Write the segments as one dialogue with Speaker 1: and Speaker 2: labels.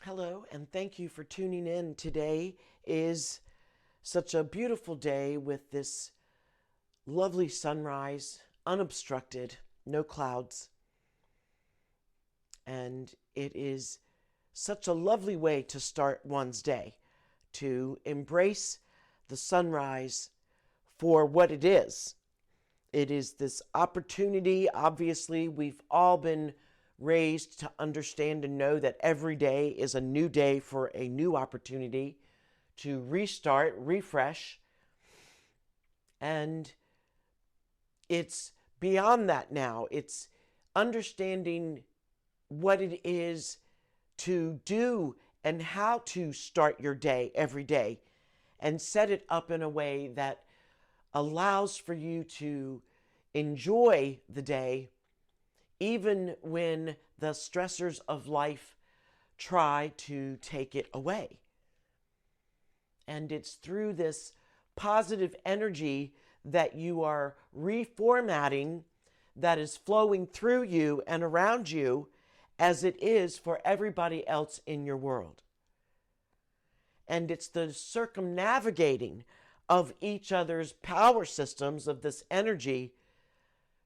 Speaker 1: Hello, and thank you for tuning in. Today is such a beautiful day with this lovely sunrise, unobstructed, no clouds. And it is such a lovely way to start one's day, to embrace the sunrise for what it is. It is this opportunity. Obviously, we've all been raised to understand and know that every day is a new day for a new opportunity to restart, refresh. And it's beyond that now. It's understanding what it is to do and how to start your day every day and set it up in a way that allows for you to enjoy the day even when the stressors of life try to take it away. And it's through this positive energy that you are reformatting that is flowing through you and around you as it is for everybody else in your world. And it's the circumnavigating of each other's power systems of this energy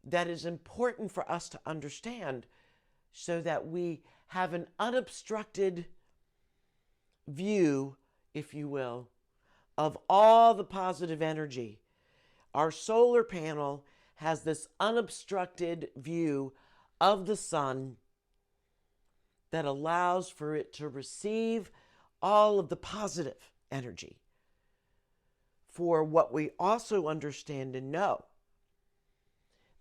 Speaker 1: that is important for us to understand so that we have an unobstructed view, if you will, of all the positive energy. Our solar panel has this unobstructed view of the sun that allows for it to receive all of the positive energy. For what we also understand and know,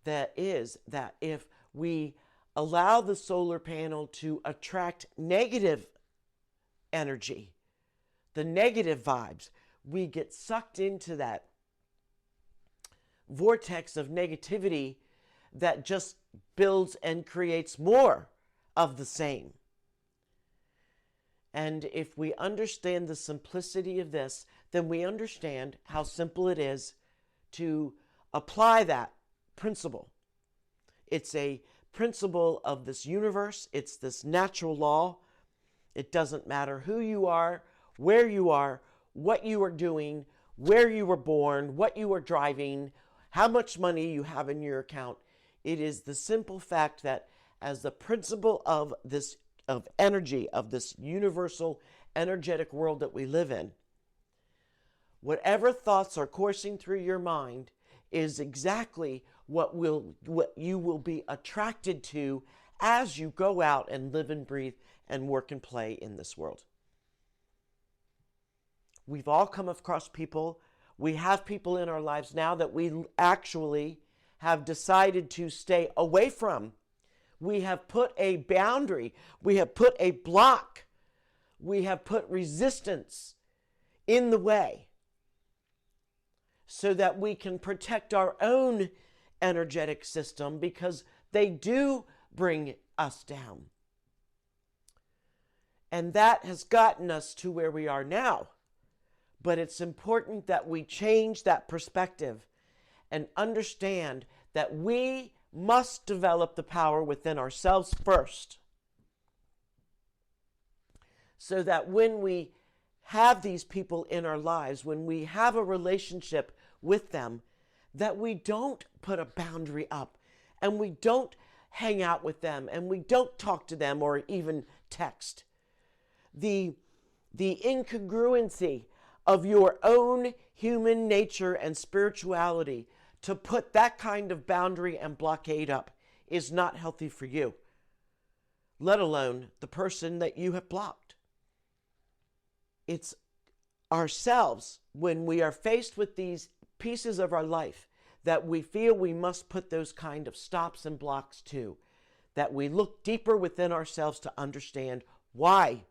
Speaker 1: that is that if we allow the solar panel to attract negative energy, the negative vibes, we get sucked into that vortex of negativity that just builds and creates more of the same. And if we understand the simplicity of this, then we understand how simple it is to apply that principle. It's a principle of this universe. It's this natural law. It doesn't matter who you are, where you are, what you are doing, where you were born, what you are driving, how much money you have in your account. It is the simple fact that as the principle of this of energy, of this universal energetic world that we live in, whatever thoughts are coursing through your mind is exactly what you will be attracted to as you go out and live and breathe and work and play in this world. We've all come across people. We have people in our lives now that we actually have decided to stay away from. We have put a boundary. We have put a block. We have put resistance in the way so that we can protect our own energetic system, because they do bring us down. And that has gotten us to where we are now. But it's important that we change that perspective and understand that we must develop the power within ourselves first, so that when we have these people in our lives, when we have a relationship with them, that we don't put a boundary up and we don't hang out with them and we don't talk to them or even text. The incongruency of your own human nature and spirituality to put that kind of boundary and blockade up is not healthy for you, let alone the person that you have blocked. It's ourselves, when we are faced with these pieces of our life that we feel we must put those kind of stops and blocks to, that we look deeper within ourselves to understand why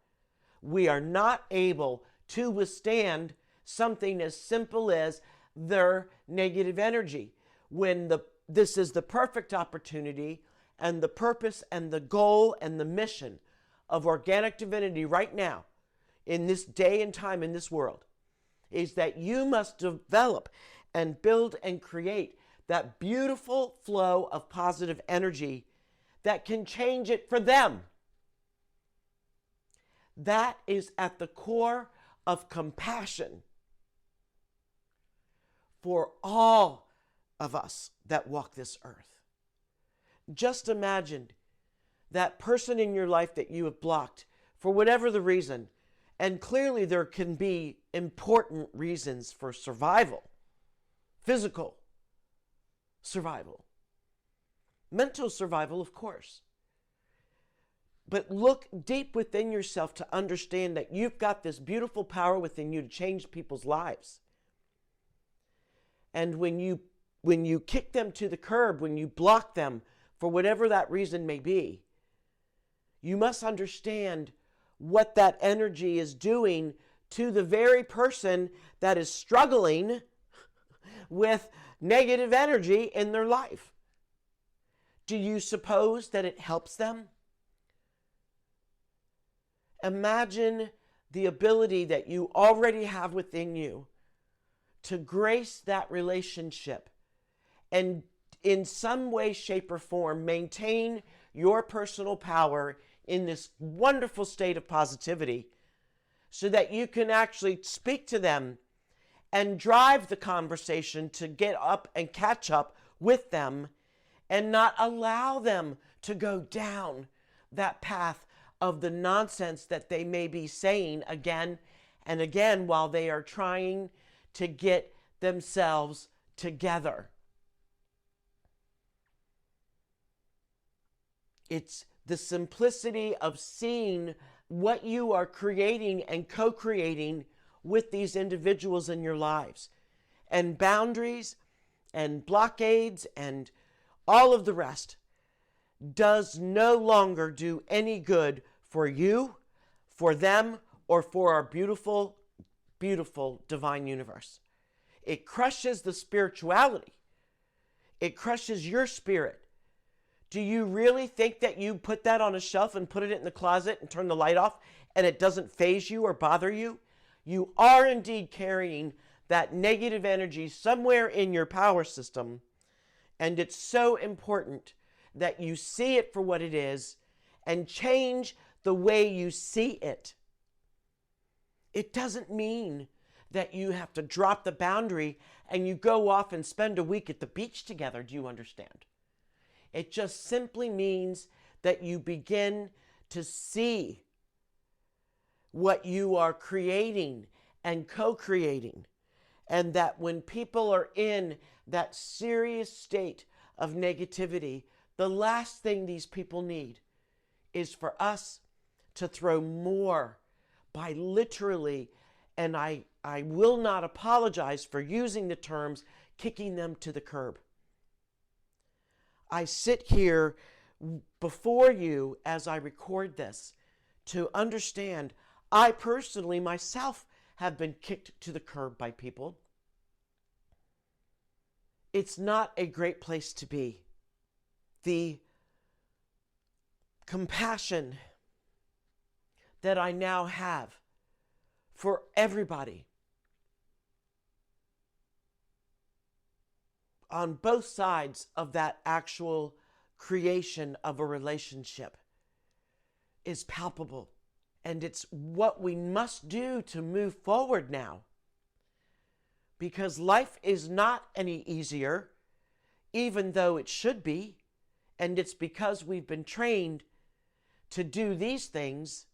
Speaker 1: we are not able to withstand something as simple as their negative energy, when this is the perfect opportunity and the purpose and the goal and the mission of Organic Divinity right now in this day and time in this world is that you must develop and build and create that beautiful flow of positive energy that can change it for them. That is at the core of compassion for all of us that walk this earth. Just imagine that person in your life that you have blocked for whatever the reason. And clearly there can be important reasons for survival, physical survival, mental survival, of course. But look deep within yourself to understand that you've got this beautiful power within you to change people's lives. And when you kick them to the curb, when you block them for whatever that reason may be, you must understand what that energy is doing to the very person that is struggling with negative energy in their life. Do you suppose that it helps them? Imagine the ability that you already have within you to grace that relationship and in some way, shape, or form maintain your personal power in this wonderful state of positivity so that you can actually speak to them and drive the conversation to get up and catch up with them and not allow them to go down that path of the nonsense that they may be saying again and again while they are trying to get themselves together. It's the simplicity of seeing what you are creating and co-creating with these individuals in your lives. And boundaries and blockades and all of the rest does no longer do any good for you, for them, or for our beautiful, beautiful divine universe. It crushes the spirituality. It crushes your spirit. Do you really think that you put that on a shelf and put it in the closet and turn the light off and it doesn't faze you or bother you? You are indeed carrying that negative energy somewhere in your power system. And it's so important that you see it for what it is and change the way you see it. It doesn't mean that you have to drop the boundary and you go off and spend a week at the beach together. Do you understand? It just simply means that you begin to see what you are creating and co-creating. And that when people are in that serious state of negativity, the last thing these people need is for us to throw more by literally, and I will not apologize for using the terms, kicking them to the curb. I sit here before you as I record this to understand I personally myself have been kicked to the curb by people. It's not a great place to be. The compassion that I now have for everybody on both sides of that actual creation of a relationship is palpable. And it's what we must do to move forward now. Because life is not any easier, even though it should be. And it's because we've been trained to do these things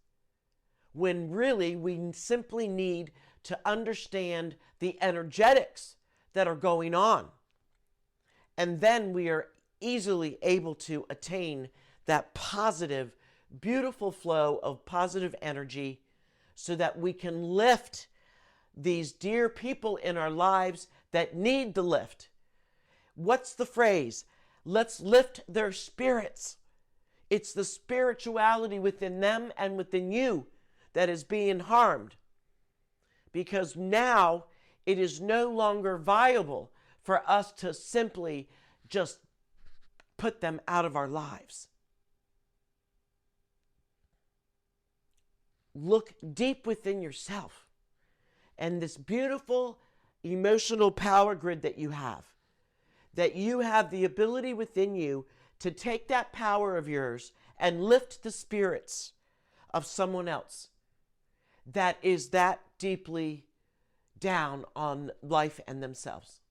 Speaker 1: when really we simply need to understand the energetics that are going on. And then we are easily able to attain that positive, beautiful flow of positive energy so that we can lift these dear people in our lives that need the lift. What's the phrase? Let's lift their spirits. It's the spirituality within them and within you that is being harmed. Because now it is no longer viable for us to simply just put them out of our lives. Look deep within yourself and this beautiful emotional power grid that you have the ability within you to take that power of yours and lift the spirits of someone else that is that deeply down on life and themselves.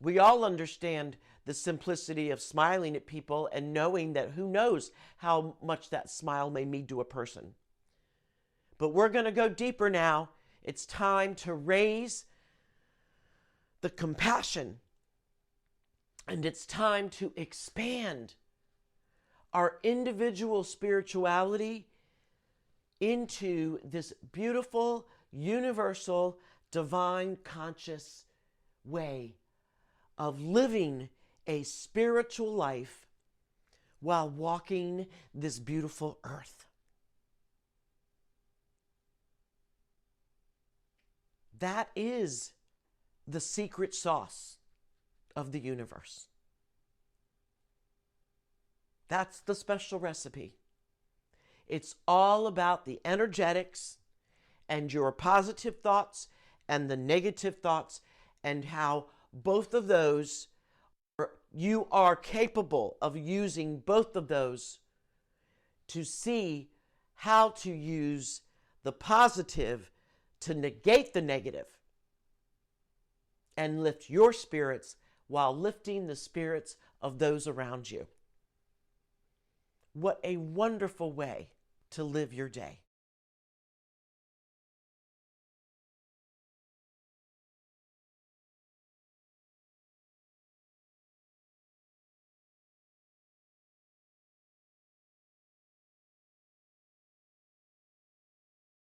Speaker 1: We all understand the simplicity of smiling at people and knowing that who knows how much that smile may mean to a person. But we're going to go deeper now. It's time to raise the compassion, and it's time to expand our individual spirituality into this beautiful, universal, divine, conscious way of living a spiritual life while walking this beautiful earth. That is the secret sauce of the universe. That's the special recipe. It's all about the energetics and your positive thoughts and the negative thoughts, and how both of those, you are capable of using both of those to see how to use the positive to negate the negative and lift your spirits while lifting the spirits of those around you. What a wonderful way to live your day.